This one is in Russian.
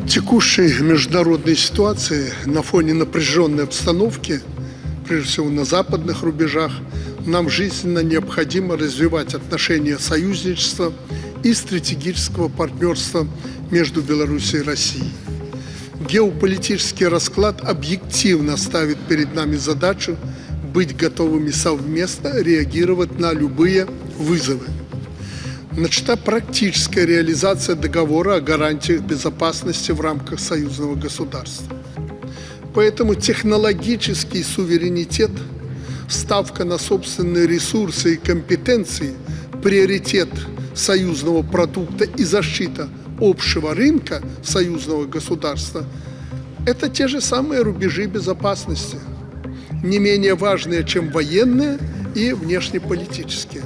текущей международной ситуации, на фоне напряженной обстановки, прежде всего на западных рубежах, нам жизненно необходимо развивать отношения союзничества и стратегического партнерства между Беларусью и Россией. Геополитический расклад объективно ставит перед нами задачу быть готовыми совместно реагировать на любые вызовы. Начата практическая реализация договора о гарантиях безопасности в рамках союзного государства. Поэтому технологический суверенитет, ставка на собственные ресурсы и компетенции, приоритет союзного продукта и защита общего рынка союзного государства – это те же самые рубежи безопасности, не менее важные, чем военные и внешнеполитические.